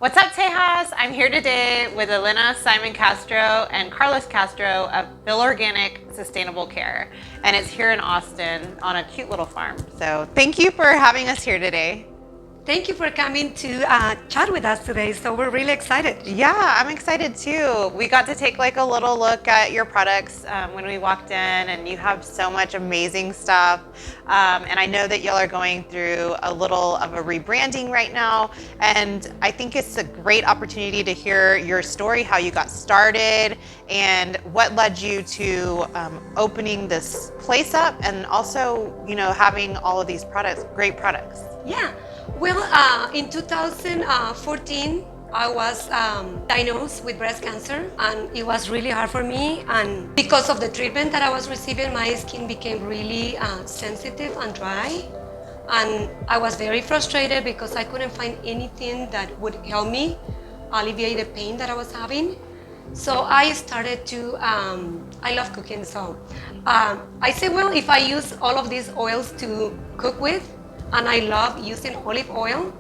What's up, Tejas? I'm here today with Elena, Simon Castro, and Carlos Castro of Philorganic Sustainable Care. And it's here in Austin on a cute little farm. So thank you for having us here today. Thank you for coming to chat with us today. So we're really excited. Yeah, I'm excited too. We got to take like a little look at your products when we walked in, and you have so much amazing stuff. And I know that y'all are going through a little of a rebranding right now. And I think it's a great opportunity to hear your story, how you got started, and what led you to opening this place up, and also, you know, having all of these products, great products. Yeah. Well, in 2014, I was diagnosed with breast cancer, and it was really hard for me. And because of the treatment that I was receiving, my skin became really sensitive and dry. And I was very frustrated because I couldn't find anything that would help me alleviate the pain that I was having. So I started to, I love cooking, so I said, well, if I use all of these oils to cook with, and I love using olive oil.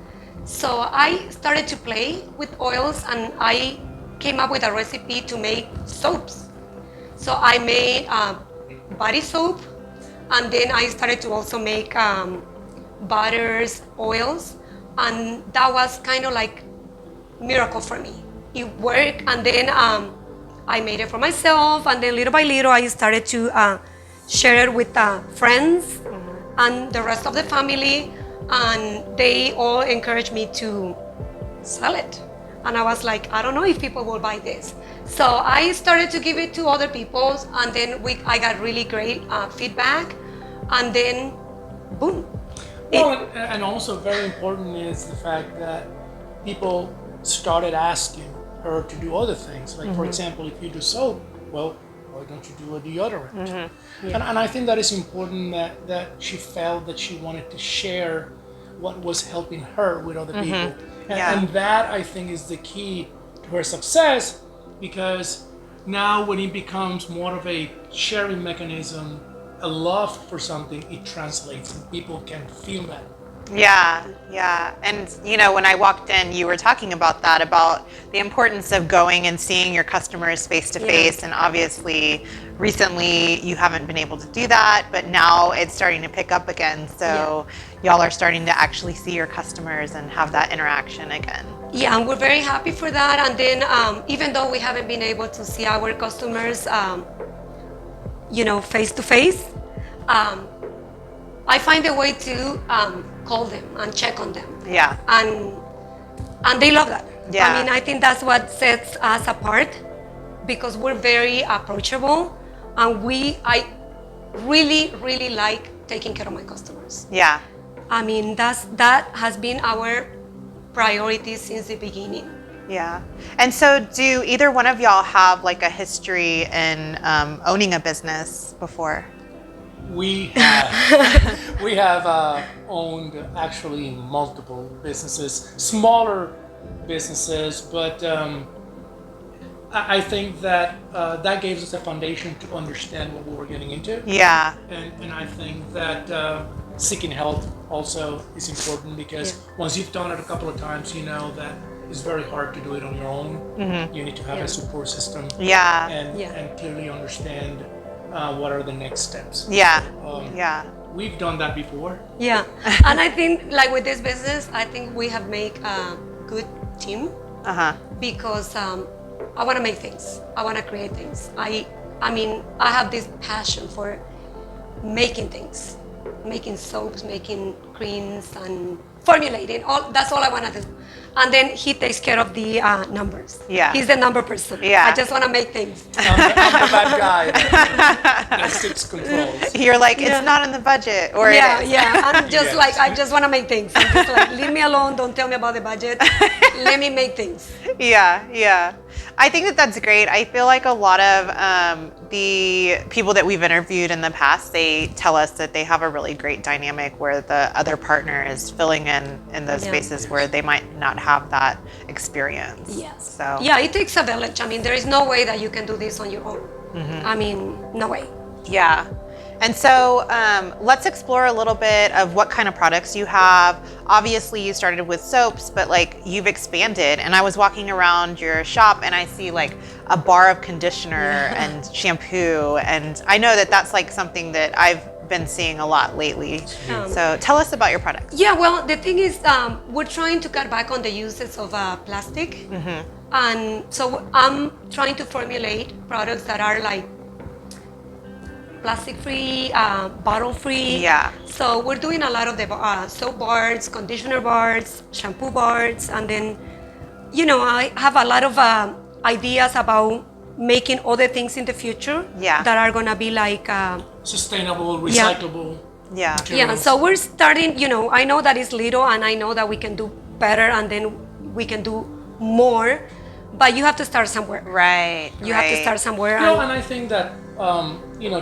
So I started to play with oils, and I came up with a recipe to make soaps. So I made body soap, and then I started to also make butters, oils, and that was kind of like miracle for me. It worked, and then I made it for myself, and then little by little I started to share it with friends and the rest of the family, and they all encouraged me to sell it. And I was like, I don't know if people will buy this. So I started to give it to other people, and then I got really great feedback, and then boom. Well, and also very important is the fact that people started asking her to do other things. Like, for example, if you do soap, well, why don't you do a deodorant? Yeah. And I think that is important that she felt that she wanted to share what was helping her with other people. And that, I think, is the key to her success, because now when it becomes more of a sharing mechanism, a love for something, it translates and people can feel that. Yeah. And you know, when I walked in, you were talking about that, about the importance of going and seeing your customers face to face. And obviously, recently you haven't been able to do that, but now it's starting to pick up again. So y'all are starting to actually see your customers and have that interaction again. Yeah, and we're very happy for that. And then even though we haven't been able to see our customers, face to face, I find a way to call them and check on them. Yeah. And they love that. Yeah. I mean, I think that's what sets us apart, because we're very approachable, and I really, really like taking care of my customers. Yeah. I mean, that has been our priority since the beginning. Yeah. And so do either one of y'all have like a history in owning a business before? We have owned actually multiple businesses, smaller businesses, but I think that that gave us a foundation to understand what we were getting into. Yeah. And I think that seeking help also is important, because once you've done it a couple of times, you know that it's very hard to do it on your own. You need to have a support system. Yeah. And clearly understand what are the next steps. Yeah. We've done that before. Yeah. And I think, like with this business, I think we have made a good team. Because I want to make things. I want to create things. I mean, I have this passion for making things, making soaps, making creams, and formulating. That's all I want to do. And then he takes care of the numbers. Yeah. He's the number person. Yeah. I just want to make things. I'm the bad guy that sits controls. You're like, it's not in the budget, or it is. I'm just like, I just want to make things. I'm just like, leave me alone. Don't tell me about the budget. Let me make things. Yeah. I think that that's great. I feel like a lot of the people that we've interviewed in the past, they tell us that they have a really great dynamic where the other partner is filling in those spaces where they might not have that experience. Yes. So yeah, it takes a village. I mean, there is no way that you can do this on your own. I mean, no way. Yeah. And so let's explore a little bit of what kind of products you have. Obviously, you started with soaps, but like you've expanded. And I was walking around your shop and I see like a bar of conditioner and shampoo. And I know that that's like something that I've been seeing a lot lately. So tell us about your products. Yeah, well, the thing is, we're trying to cut back on the uses of plastic. And so I'm trying to formulate products that are like plastic-free, bottle-free. Yeah. So we're doing a lot of the soap bars, conditioner bars, shampoo bars, and then, I have a lot of ideas about making other things in the future that are gonna be like sustainable, recyclable. Yeah. Yeah. So we're starting. I know that it's little, and I know that we can do better, and then we can do more. But you have to start somewhere. Right. You have to start somewhere. And I think that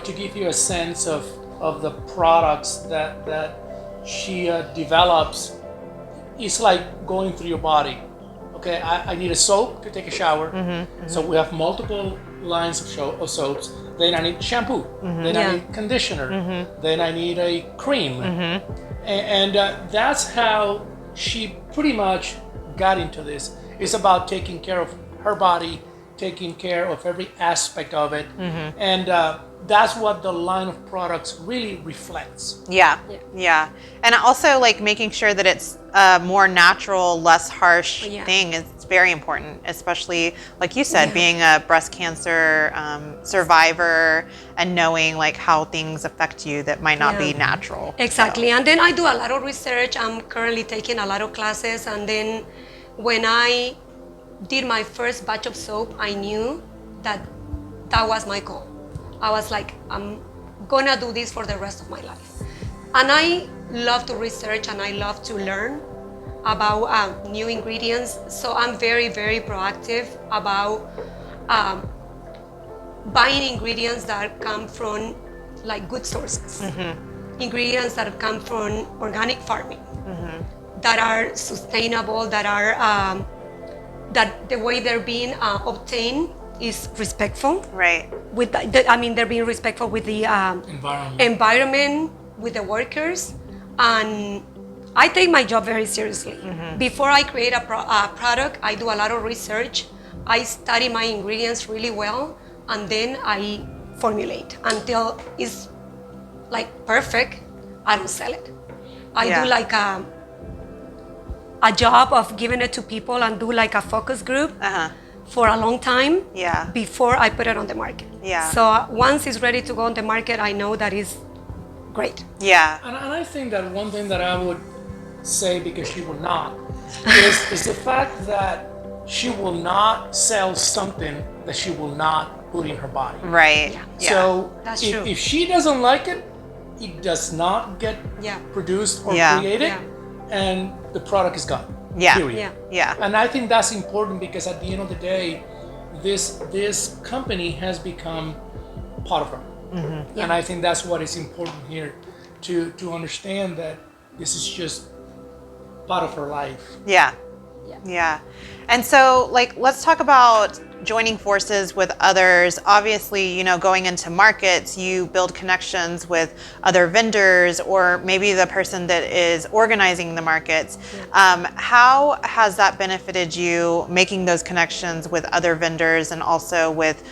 to give you a sense of the products that she develops, it's like going through your body. Okay, I need a soap to take a shower. So we have multiple lines of soaps. Then I need shampoo. Then I need conditioner. Then I need a cream. And that's how she pretty much got into this. It's about taking care of her body, taking care of every aspect of it. And that's what the line of products really reflects. Yeah. And also like making sure that it's a more natural, less harsh thing is very important, especially like you said, being a breast cancer survivor and knowing like how things affect you that might not be natural. Exactly. And then I do a lot of research. I'm currently taking a lot of classes, and then when I did my first batch of soap, I knew that was my goal. I was like, I'm gonna do this for the rest of my life. And I love to research and I love to learn about new ingredients. So I'm very, very proactive about buying ingredients that come from like good sources. Ingredients that come from organic farming, that are sustainable, that are that the way they're being obtained is respectful. Right. With they're being respectful with the environment, with the workers, and I take my job very seriously. Before I create a product, I do a lot of research. I study my ingredients really well, and then I formulate until it's like perfect. I don't sell it. I do like a job of giving it to people and do like a focus group for a long time before I put it on the market. So once it's ready to go on the market, I know that is great. And I think that one thing that I would say, because she will not, is the fact that she will not sell something that she will not put in her body. Right. So That's true. if she doesn't like it, it does not get produced or created, and the product is gone. Period. And I think that's important, because at the end of the day, this company has become part of her. And I think that's what is important here, to understand that this is just part of her life. Yeah. And so like let's talk about joining forces with others. Obviously, going into markets, you build connections with other vendors or maybe the person that is organizing the markets. How has that benefited you, making those connections with other vendors and also with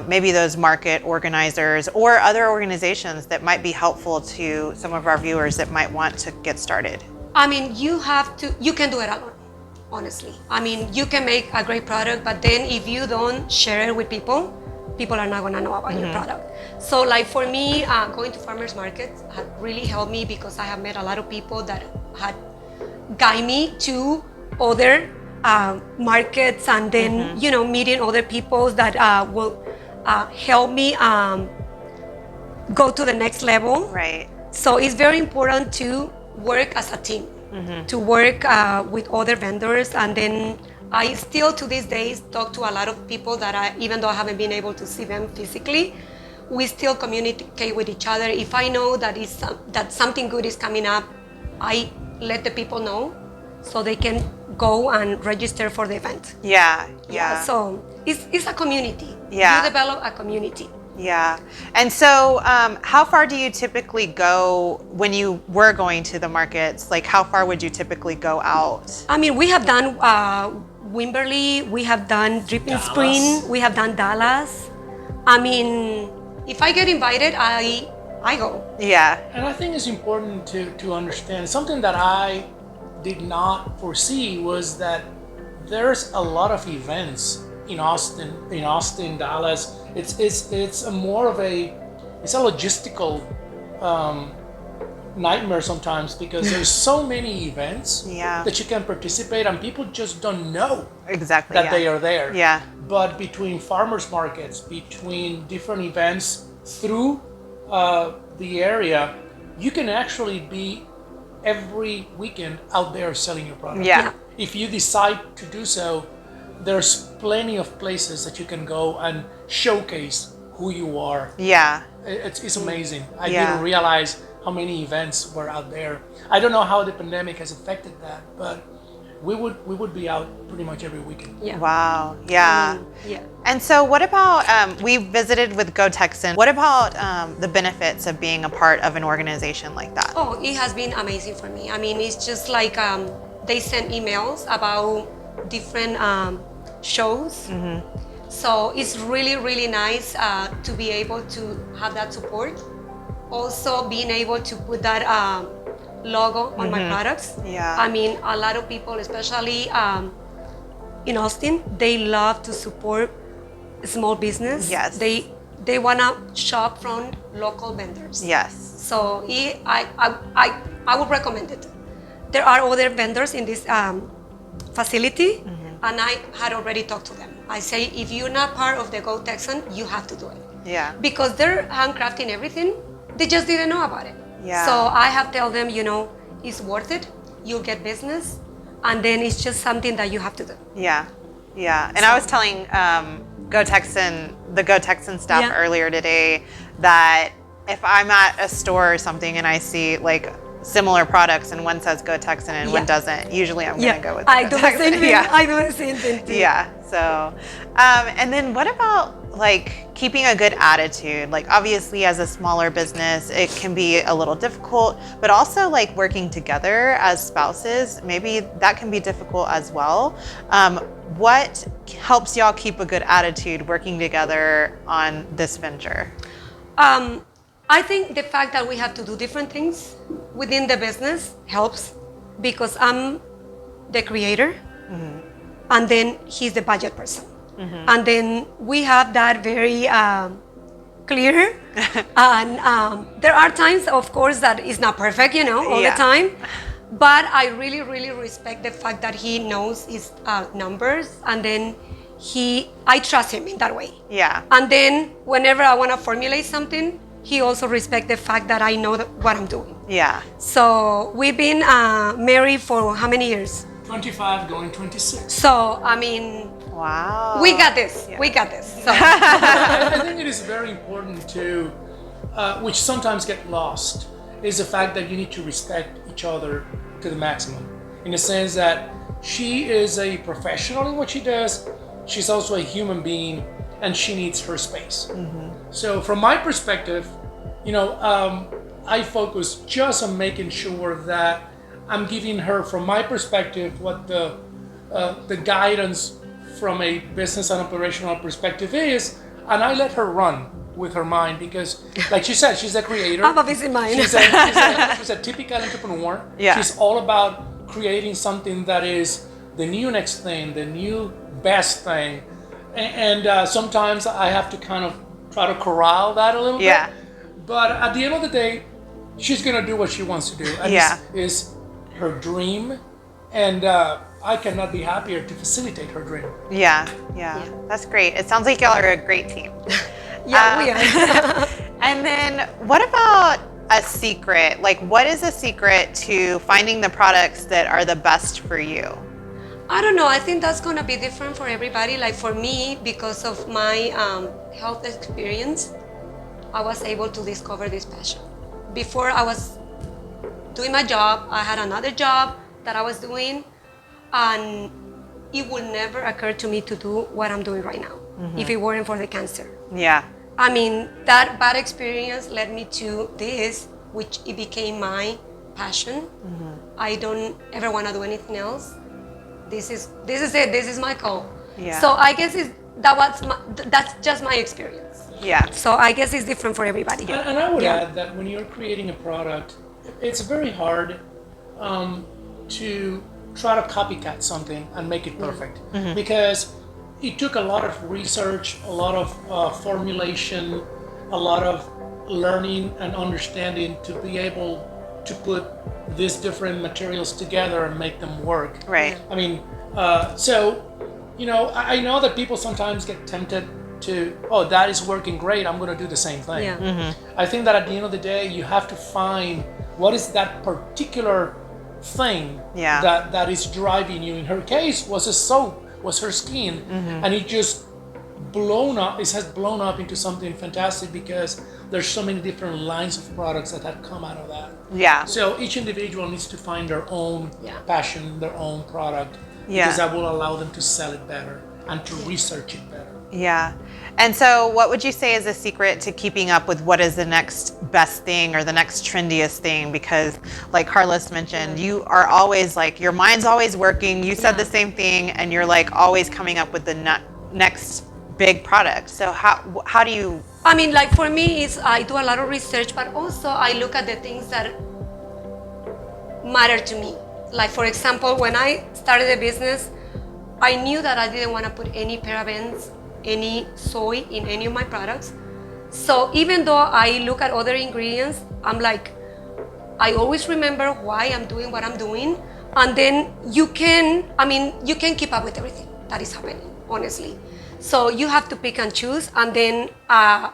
maybe those market organizers or other organizations that might be helpful to some of our viewers that might want to get started? I mean, you can do it alone, honestly. I mean, you can make a great product, but then if you don't share it with people are not gonna know about your product. So like for me, going to farmers markets had really helped me, because I have met a lot of people that had guided me to other markets, and then, meeting other people that will help me go to the next level. Right. So it's very important to work as a team, to work with other vendors. And then I still to these days talk to a lot of people that even though I haven't been able to see them physically, we still communicate with each other. If I know that something good is coming up, I let the people know so they can go and register for the event. Yeah. So it's a community. Yeah. You develop a community. Yeah. And so, how far do you typically go when you were going to the markets? Like, how far would you typically go out? I mean, we have done Wimberley, we have done Dripping Dallas. Spring, we have done Dallas. I mean, if I get invited, I go. Yeah. And I think it's important to understand something that I did not foresee was that there's a lot of events in Austin, Dallas. It's a more of a logistical nightmare sometimes because there's so many events Yeah. that you can participate and people just don't know Exactly. that yeah. they are there. Yeah. But between farmers markets, between different events through the area, you can actually be every weekend out there selling your product. Yeah. If you decide to do so, there's plenty of places that you can go and showcase who you are. Yeah. It's amazing. I Yeah. didn't realize how many events were out there. I don't know how the pandemic has affected that, but we would be out pretty much every weekend. Yeah. Wow. Yeah. Yeah. And so, what about we visited with Go Texan? What about the benefits of being a part of an organization like that? Oh, it has been amazing for me. I mean, it's just like they send emails about different shows. So it's really, really nice to be able to have that support. Also, being able to put that logo on my products. Yeah. I mean, a lot of people, especially in Austin, they love to support small business. Yes. They wanna shop from local vendors. Yes. So I would recommend it. There are other vendors in this facility, and I had already talked to them. I say, if you're not part of the Go Texan, you have to do it. Yeah. Because they're handcrafting everything, they just didn't know about it. Yeah. So I have told them, it's worth it. You'll get business, and then it's just something that you have to do. Yeah. Yeah. And I was telling the Go Texan staff Yeah. earlier today that if I'm at a store or something and I see like similar products and one says Go Texan and one Yeah. doesn't, usually I'm going to go with I Go do the Texan. same thing. Yeah. I do the same thing too. Yeah. So, and then what about like keeping a good attitude? Like obviously as a smaller business, it can be a little difficult, but also like working together as spouses, maybe that can be difficult as well. What helps y'all keep a good attitude working together on this venture? I think the fact that we have to do different things within the business helps because I'm the creator and then he's the budget person. And then we have that very clear. And there are times, of course, that it's not perfect, all Yeah. the time. But I really, really respect the fact that he knows his numbers and then I trust him in that way. Yeah. And then whenever I want to formulate something, he also respects the fact that I know what I'm doing. Yeah. So we've been married for how many years? 25 going 26. So, I mean, Wow. we got this. Yeah. We got this. So, I think it is very important to, which sometimes get lost, is the fact that you need to respect each other to the maximum. In the sense that she is a professional in what she does, she's also a human being, and she needs her space. So from my perspective, I focus just on making sure that I'm giving her, from my perspective, what the guidance from a business and operational perspective is, and I let her run with her mind because, like she said, she's a creator. I have a busy mind. She's a typical entrepreneur. Yeah. She's all about creating something that is the new next thing, the new best thing. And sometimes I have to kind of try to corral that a little Yeah. bit. But at the end of the day, she's going to do what she wants to do. And Yeah. this is her dream. And I cannot be happier to facilitate her dream. Yeah. That's great. It sounds like y'all are a great team. yeah, we are. And then what about a secret? Like what is a secret to finding the products that are the best for you? I don't know. I think that's going to be different for everybody. Like for me, because of my health experience, I was able to discover this passion. Before I was doing my job, I had another job that I was doing, and it would never occur to me to do what I'm doing right now if it weren't for the cancer. Yeah. I mean, that bad experience led me to this, which it became my passion. I don't ever want to do anything else. This is it. This is my goal. Yeah. So I guess that's just my experience. Yeah. So I guess it's different for everybody. And I would Yeah. add that when you're creating a product, it's very hard to try to copycat something and make it perfect, because it took a lot of research, a lot of formulation, a lot of learning and understanding to be able to put these different materials together and make them work. Right. I mean, so, you know, I know that people sometimes get tempted to, oh, that is working great, I'm going to do the same thing. Yeah. I think that at the end of the day, you have to find what is that particular thing that is driving you. In her case, was a soap, was her skin, and it just has blown up into something fantastic because there's so many different lines of products that have come out of that. Yeah. So each individual needs to find their own passion, their own product, Yeah. because that will allow them to sell it better and to research it better. Yeah. And so what would you say is a secret to keeping up with what is the next best thing or the next trendiest thing? Because like Carlos mentioned, you are always like, your mind's always working. You said the same thing, and you're like always coming up with the next big product. So how do you? I mean, like for me, I do a lot of research, but also I look at the things that matter to me. Like for example, when I started the business, I knew that I didn't want to put any parabens, any soy in any of my products. So even though I look at other ingredients, I'm like, I always remember why I'm doing what I'm doing. And then you can keep up with everything that is happening, honestly. So you have to pick and choose. And then I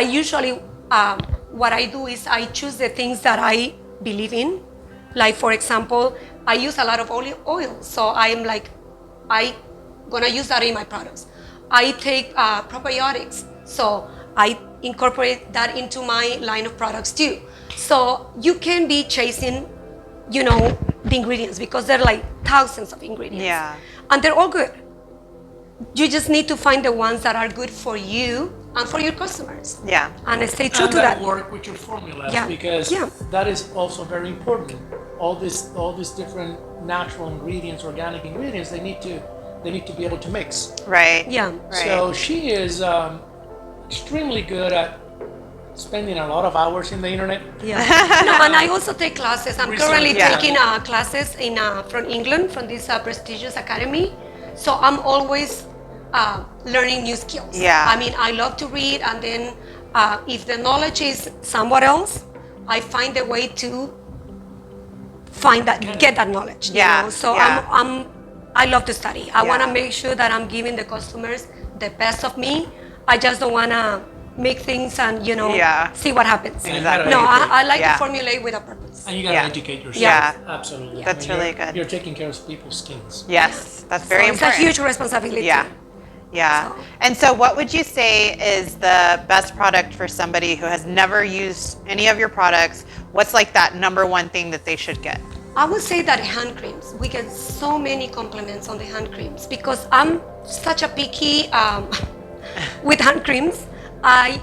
usually, what I do is I choose the things that I believe in. Like for example, I use a lot of olive oil. So I'm like, I'm gonna use that in my products. I take probiotics, so I incorporate that into my line of products too. So you can be chasing, you know, the ingredients because there are like thousands of ingredients. Yeah. And they're all good. You just need to find the ones that are good for you and for your customers. Yeah. And stay true And to that that. work with your formulas, Yeah. because Yeah. that is also very important. All these different natural ingredients, organic ingredients, they need to be able to mix. Right. Yeah. Right. So she is extremely good at spending a lot of hours in the internet. Yeah. No, and I also take classes. I'm Research. currently Yeah. taking classes from England, from this prestigious academy. So I'm always learning new skills. Yeah. I mean, I love to read, and then if the knowledge is somewhere else, I find a way to get that knowledge. You Yeah. know? So Yeah. I love to study. I want to Yeah. make sure that I'm giving the customers the best of me. I just don't want to make things and Yeah. see what happens. Exactly. No, I like Yeah. to formulate with a purpose. And you gotta Yeah. educate yourself. Yeah. Absolutely. That's really you're, good. You're taking care of people's skins. Yes, that's very So important. it's a huge responsibility. Yeah. Yeah. So- And so what would you say is the best product for somebody who has never used any of your products? What's like that number one thing that they should get? I would say that hand creams. We get so many compliments on the hand creams because I'm such a picky with hand creams.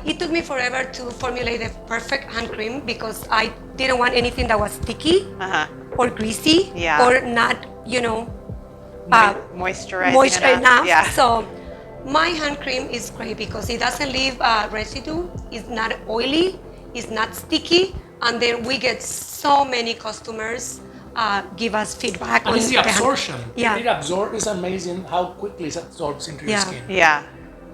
It took me forever to formulate the perfect hand cream because I didn't want anything that was sticky or greasy Yeah. or not, Moisturizing moisture enough. Yeah. So my hand cream is great because it doesn't leave residue. It's not oily. It's not sticky. And then we get so many customers give us feedback. And it's the hand- absorption. Yeah. It absorbs. It's amazing how quickly it absorbs into your Yeah. skin. Yeah.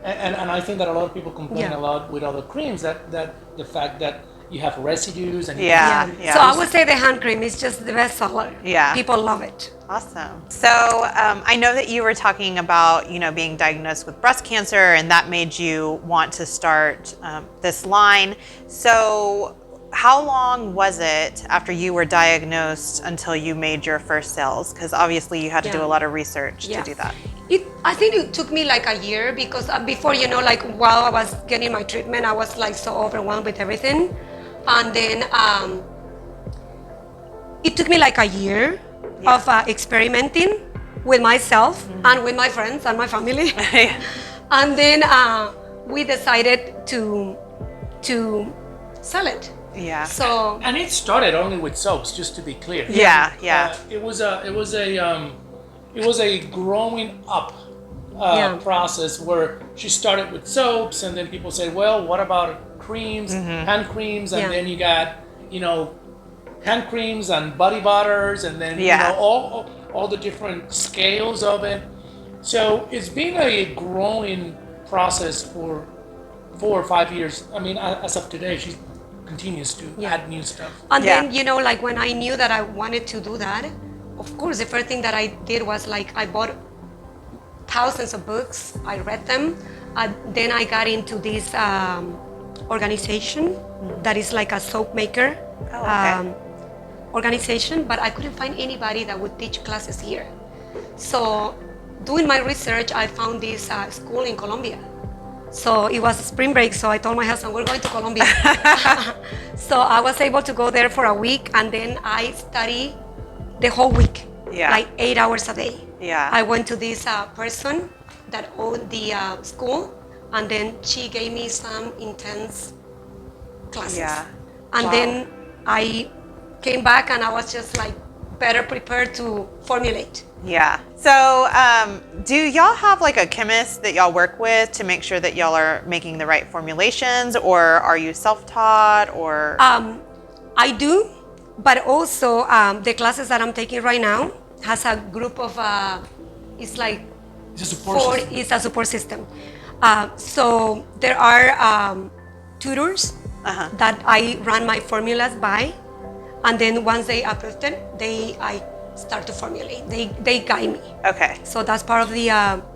And I think that a lot of people complain Yeah. a lot with other creams that the fact that you have residues and Yeah. So I would say the hand cream is just the best seller. Yeah. People love it. Awesome. So I know that you were talking about, being diagnosed with breast cancer, and that made you want to start this line. So how long was it after you were diagnosed until you made your first sales? Because obviously you had to do a lot of research to do that. I think it took me like a year because before, like while I was getting my treatment, I was like so overwhelmed with everything. And then it took me like a year of experimenting with myself and with my friends and my family. And then we decided to sell it. Yeah. So And it started only with soaps, just to be clear. Yeah. It was a growing up Yeah. process where she started with soaps, and then people say, well, what about creams, hand creams, and Yeah. then you got, hand creams and body butters, and then Yeah. all the different scales of it. So it's been a growing process for 4 or 5 years. I mean, as of today, she continues to add new stuff. And Yeah. then, like when I knew that I wanted to do that, of course, the first thing that I did was like I bought thousands of books. I read them. Then I got into this organization that is like a soap maker organization, but I couldn't find anybody that would teach classes here. So doing my research, I found this school in Colombia. So it was spring break, so I told my husband, we're going to Colombia. So I was able to go there for a week, and then I studied the whole week, like 8 hours a day. Yeah. I went to this person that owned the school, and then she gave me some intense classes. Yeah. And then I came back, and I was just like better prepared to formulate. Yeah. So, do y'all have like a chemist that y'all work with to make sure that y'all are making the right formulations, or are you self-taught, or? I do, but also the classes that I'm taking right now has a group of, it's like It's a support system. it's a support system. So there are tutors that I run my formulas by, and then once they approve them, I start to formulate. They guide me. Okay. So that's part of the.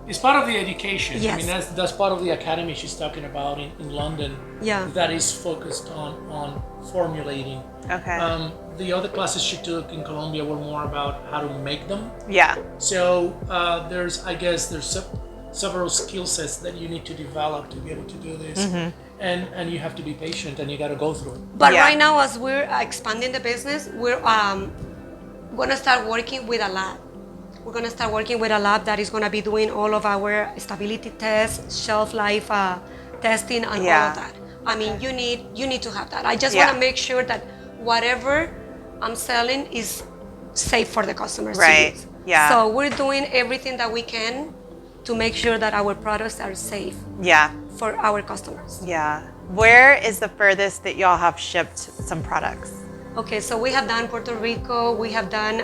It's part of the education. Yes. I mean, that's part of the academy she's talking about in London. Yeah. That is focused on formulating. Okay. The other classes she took in Colombia were more about how to make them. Yeah. So there's several skill sets that you need to develop to be able to do this, and you have to be patient, and you got to go through it. But Yeah. right now, as we're expanding the business, we're going to start working with a lab. We're going to start working with a lab that is going to be doing all of our stability tests, shelf life testing, and all of that. I mean, you need to have that. I just want to make sure that whatever I'm selling is safe for the customers to Right. use. Yeah. So we're doing everything that we can to make sure that our products are safe Yeah. for our customers. Yeah. Where is the furthest that y'all have shipped some products? Okay, so we have done Puerto Rico, we have done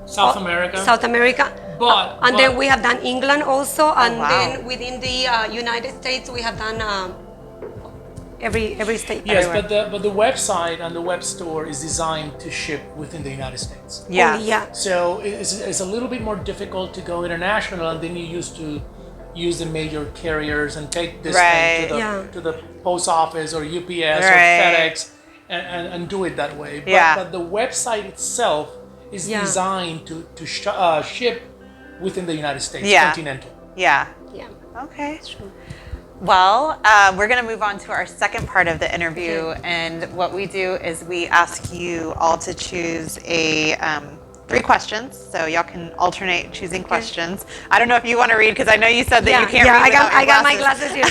South America. South America, But then we have done England also, and wow. then within the United States we have done every state. Yes, everywhere. but the website and the web store is designed to ship within the United States. Yeah. Only, yeah. So it's a little bit more difficult to go international, and then you used to use the major carriers and take this thing to the post office or UPS or FedEx and do it that way. But the website itself is designed to ship within the United States, continental. Yeah. Yeah. Okay. Well, we're going to move on to our second part of the interview, and what we do is we ask you all to choose a 3 questions, so y'all can alternate choosing questions. I don't know if you want to read, because I know you said that you can't read without your I got my glasses here.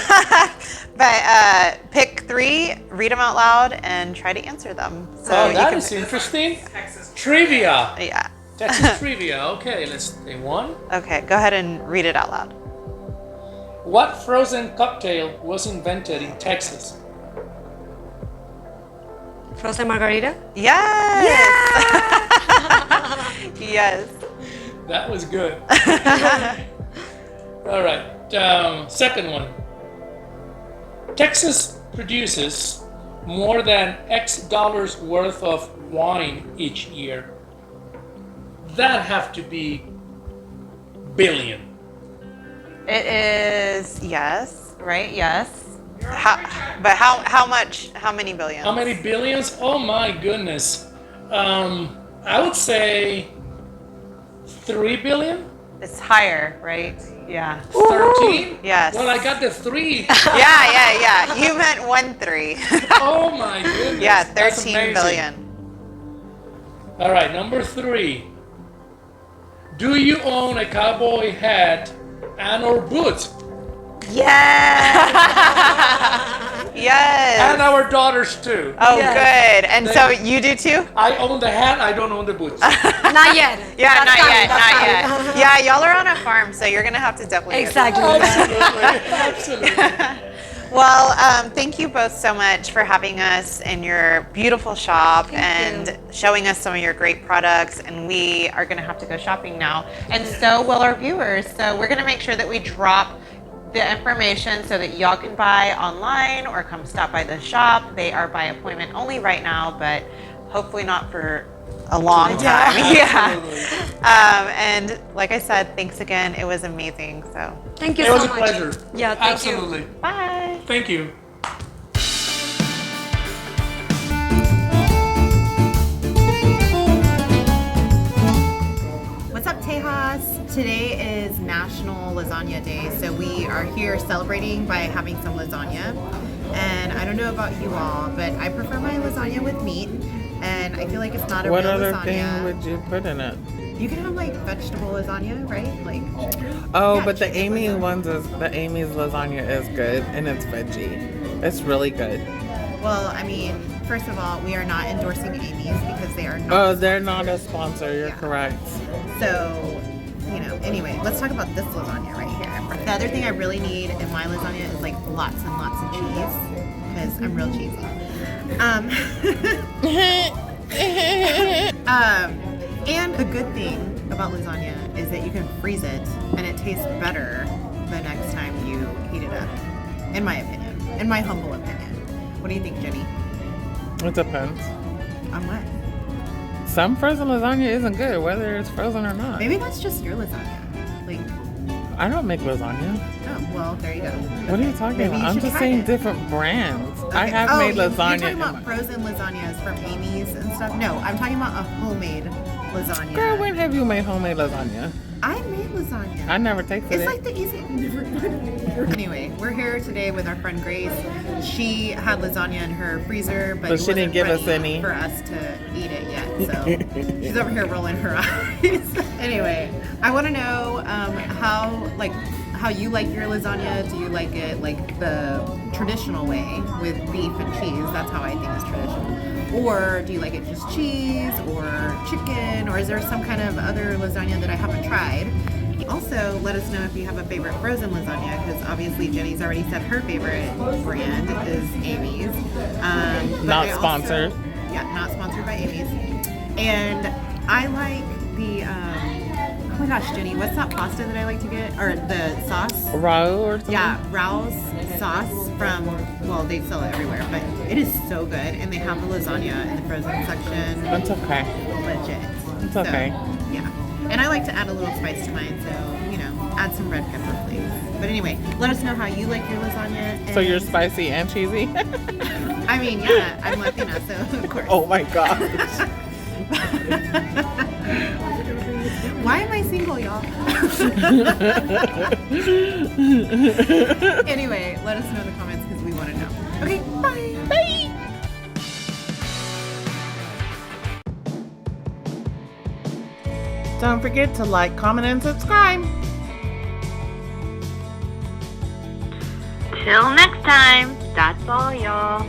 But pick 3, read them out loud, and try to answer them. So That is interesting. Trivia. Yeah. Texas trivia. Okay, let's say 1. Okay, go ahead and read it out loud. What frozen cocktail was invented in Texas? Frozen margarita. Yes. Yes. That was good. All right. Second one. Texas produces more than X dollars worth of wine each year. That have to be billion. It is yes, right? Yes. How much? How many billions? How many billions? Oh my goodness. I would say 3 billion. It's higher, right? Yeah. 13? Yes. Well, I got the 3. Yeah. You meant 1-3. Oh my goodness. Yeah, That's 13 amazing. billion. All right, number 3. Do you own a cowboy hat and or boots? Yes. Yes. And our daughters too. Oh, Yes. good. And so you do too? I own the hat, I don't own the boots. Not yet. Yeah, That's not coming, yet, that's not coming. yet. Yeah, y'all are on a farm, so you're gonna have to definitely. Exactly. Absolutely. Well, thank you both so much for having us in your beautiful shop and showing us some of your great products. And we are going to have to go shopping now. And so will our viewers. So we're going to make sure that we drop the information so that y'all can buy online or come stop by the shop. They are by appointment only right now, but hopefully not for a long time. Yeah. And like I said, thanks again. It was amazing. So Thank you It so was a much. pleasure. Yeah, thank Absolutely. bye. Thank you. What's up, Tejas? Today is National Lasagna Day, so we are here celebrating by having some lasagna. And I don't know about you all, but I prefer my lasagna with meat, and I feel like it's not a What real other lasagna. thing would you put in it? You can have like vegetable lasagna, right? Like, Oh, yeah, but the chicken Amy lasagna. the Amy's lasagna is good and it's veggie. It's really good. Well, I mean, first of all, we are not endorsing Amy's because they are not. Oh, they're not a sponsor. You're Yeah. correct. So, anyway, let's talk about this lasagna right here. The other thing I really need in my lasagna is like lots and lots of cheese because I'm real cheesy. And the good thing about lasagna is that you can freeze it and it tastes better the next time you heat it up, in my opinion, in my humble opinion. What do you think, Jenny? It depends. On what? Some frozen lasagna isn't good, whether it's frozen or not. Maybe that's just your lasagna. Like, I don't make lasagna. oh, well, there you go. What are you talking Maybe about? you I'm should just try saying it. different brands. I Okay. have made You're lasagna. talking in about my- frozen lasagnas from Amy's and stuff? No, I'm talking about a homemade lasagna. Girl, when have you made homemade lasagna? I made lasagna. I never tasted It's it. like the easy. Anyway, we're here today with our friend Grace. She had lasagna in her freezer, but But it she didn't wasn't give us ready any. for us to eat it yet. So she's over here rolling her eyes. Anyway, I want to know how you like your lasagna. Do you like it like the traditional way with beef and cheese? That's how I think is traditional. Or do you like it just cheese or chicken? Or is there some kind of other lasagna that I haven't tried? Also, let us know if you have a favorite frozen lasagna, because obviously Jenny's already said her favorite brand is Amy's. But Not I also- sponsored. Yeah, not sponsored by Amy's. And I like the, oh my gosh, Jenny, what's that pasta that I like to get? Or the sauce? Raw or something? Yeah, Rao's sauce from, well, they sell it everywhere, but it is so good. And they have the lasagna in the frozen section. It's okay. Legit. It's So, okay. yeah. And I like to add a little spice to mine, so, add some red pepper flakes. But anyway, let us know how you like your lasagna. So you're and- spicy and cheesy? I mean, yeah, I'm Latina, so of course. Oh my gosh. Why am I single, y'all? Anyway, let us know in the comments because we want to know. Okay, bye. Bye. Don't forget to like, comment, and subscribe. Till next time, that's all, y'all.